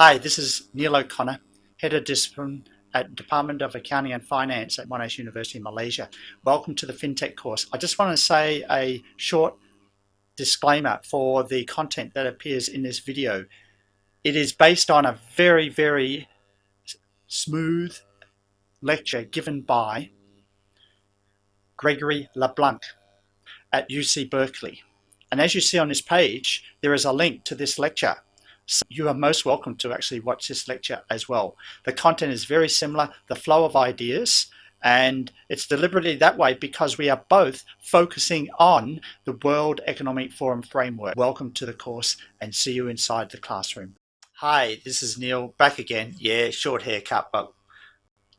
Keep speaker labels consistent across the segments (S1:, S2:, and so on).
S1: Hi, this is Neil O'Connor, Head of Discipline at Department of Accounting and Finance at Monash University in Malaysia. Welcome to the Fintech course. I just want to say a short disclaimer for the content that appears in this video. It is based on a very smooth lecture given by Gregory LeBlanc at UC Berkeley. And as you see on this page, there is a link to this lecture. So you are most welcome to actually watch this lecture as well. The content is very similar, the flow of ideas, and it's deliberately that way because we are both focusing on the World Economic Forum framework. Welcome to the course and see you inside the classroom. Hi, this is Neil back again. Yeah, short haircut, but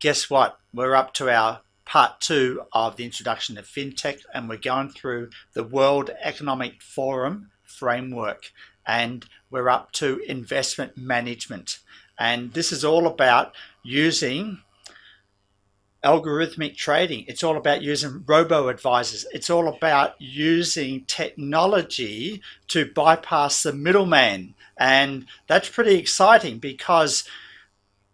S1: guess what? We're up to our part 2 of the introduction to FinTech, and we're going through the World Economic Forum framework. And we're up to investment management, and this is all about using algorithmic trading. It's all about using robo-advisors. It's all about using technology to bypass the middleman, and that's pretty exciting because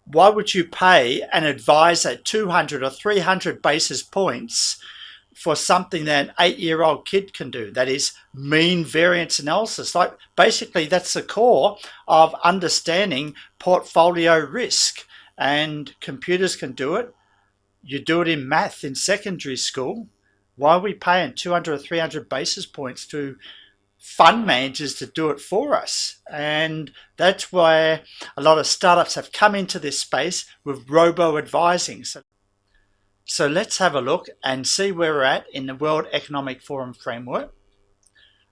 S1: why would you pay an advisor 200 or 300 basis points for something that an 8-year-old kid can do? That is mean variance analysis. Like basically that's the core of understanding portfolio risk, and computers can do it. You do it in math in secondary school. Why are we paying 200 or 300 basis points to fund managers to do it for us? And that's where a lot of startups have come into this space with robo-advising. So let's have a look and see where we're at in the World Economic Forum framework.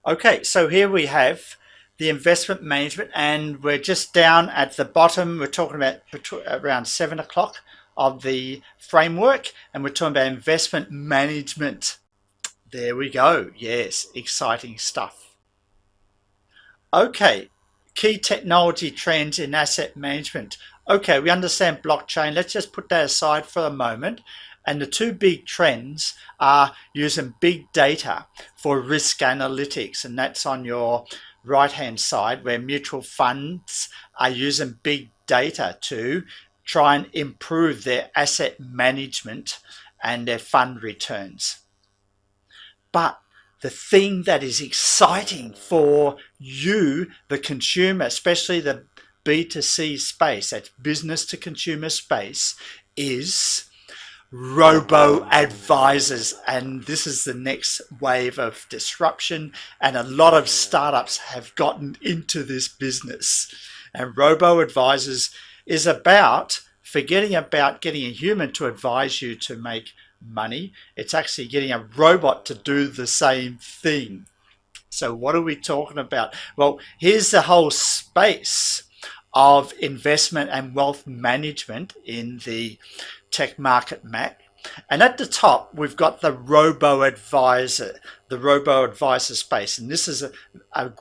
S1: Okay, so here we have the investment management, and we're just down at the bottom. We're talking about around 7 o'clock of the framework, and we're talking about investment management. There we go. Yes, exciting stuff. Okay, key technology trends in asset management. Okay, we understand blockchain. Let's just put that aside for a moment. And the two big trends are using big data for risk analytics, and that's on your right-hand side, where mutual funds are using big data to try and improve their asset management and their fund returns. But the thing that is exciting for you, the consumer, especially the B2C space, that's business to consumer space, is robo-advisors. And this is the next wave of disruption, and a lot of startups have gotten into this business. And robo-advisors is about forgetting about getting a human to advise you to make money. It's actually getting a robot to do the same thing. So what are we talking about? Well, here's the whole space of investment and wealth management in the tech market map. And at the top, we've got the robo-advisor space. And this is a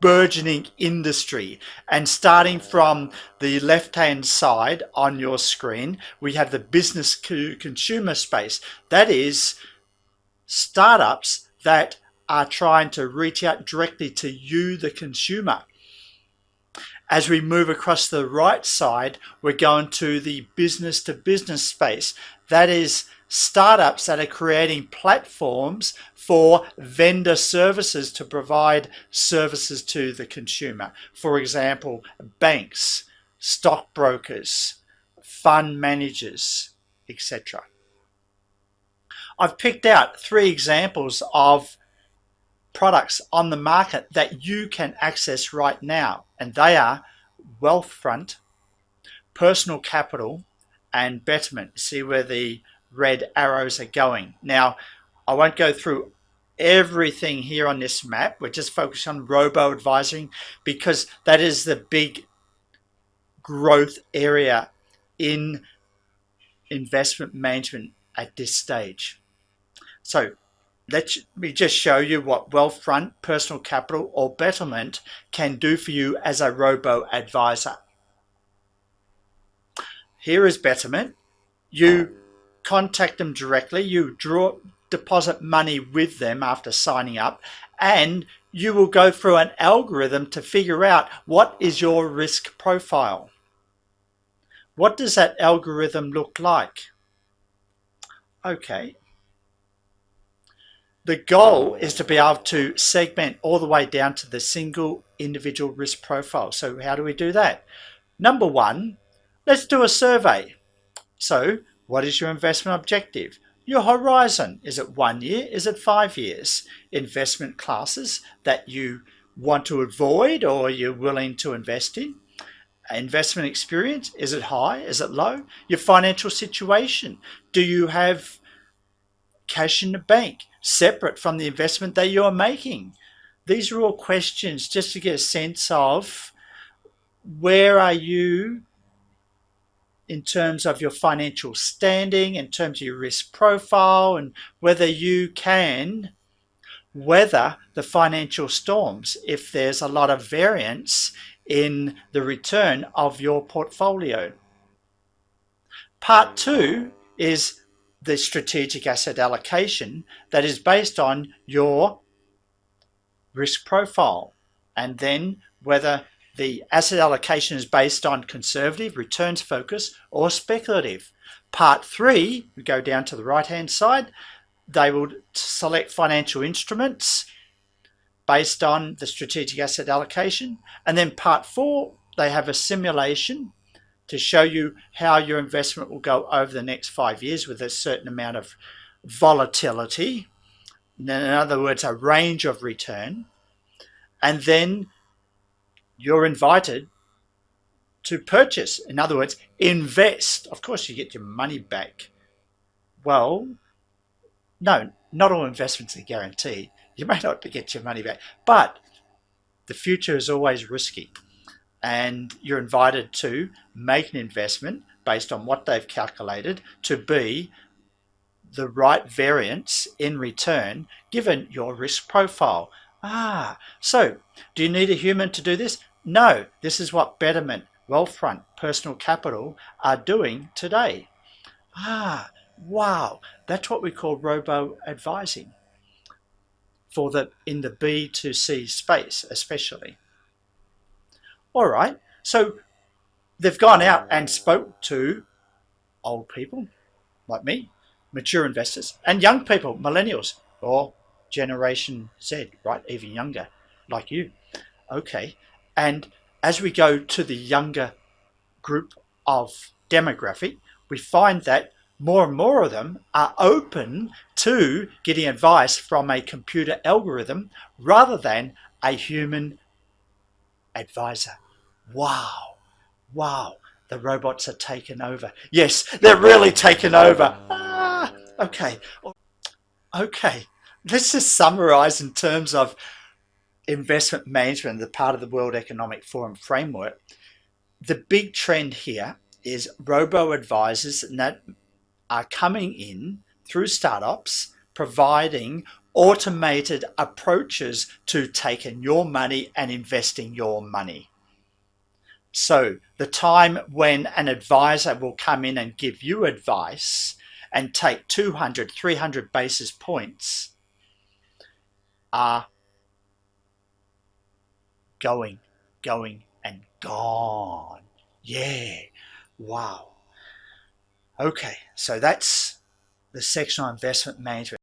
S1: burgeoning industry. And starting from the left-hand side on your screen, we have the business to consumer space. That is startups that are trying to reach out directly to you, the consumer. As we move across the right side, we're going to the business to business space. That is startups that are creating platforms for vendor services to provide services to the consumer. For example, banks, stockbrokers, fund managers, etc. I've picked out 3 examples of products on the market that you can access right now, and they are Wealthfront, Personal Capital, and Betterment. See where the red arrows are going. Now, I won't go through everything here on this map. We're just focused on robo-advising because that is the big growth area in investment management at this stage. So let me just show you what Wealthfront, Personal Capital, or Betterment can do for you as a robo-advisor. Here is Betterment. You contact them directly, you deposit money with them after signing up, and you will go through an algorithm to figure out what is your risk profile. What does that algorithm look like? Okay. The goal is to be able to segment all the way down to the single individual risk profile. So how do we do that? Number one, let's do a survey. So what is your investment objective? Your horizon, is it 1 year? Is it 5 years? Investment classes that you want to avoid or you're willing to invest in? Investment experience, is it high? Is it low? Your financial situation, do you have cash in the bank separate from the investment that you're making? These are all questions just to get a sense of where are you in terms of your financial standing, in terms of your risk profile, and whether you can weather the financial storms if there's a lot of variance in the return of your portfolio. Part two is the strategic asset allocation that is based on your risk profile, and then whether the asset allocation is based on conservative, returns focus, or speculative. Part three, we go down to the right hand side, they will select financial instruments based on the strategic asset allocation. And then part four, they have a simulation to show you how your investment will go over the next 5 years with a certain amount of volatility. In other words, a range of return. And then you're invited to purchase. In other words, invest. Of course, you get your money back. Well, no, not all investments are guaranteed. You may not get your money back, but the future is always risky. And you're invited to make an investment based on what they've calculated to be the right variance in return given your risk profile. So do you need a human to do this? No, this is what Betterment, Wealthfront, Personal Capital are doing today. Wow, that's what we call robo-advising in the B2C space especially. All right, so they've gone out and spoke to old people like me, mature investors, and young people, millennials, or Generation Z, right, even younger, like you. Okay, and as we go to the younger group of demographic, we find that more and more of them are open to getting advice from a computer algorithm rather than a human advisor. Wow, the robots are taking over. Yes, they're really taking over. Okay. Let's just summarize in terms of investment management, the part of the World Economic Forum framework. The big trend here is robo-advisors that are coming in through startups, providing automated approaches to taking your money and investing your money. So the time when an advisor will come in and give you advice and take 200, 300 basis points are going, and gone. Yeah. Wow. Okay, so that's the section on investment management.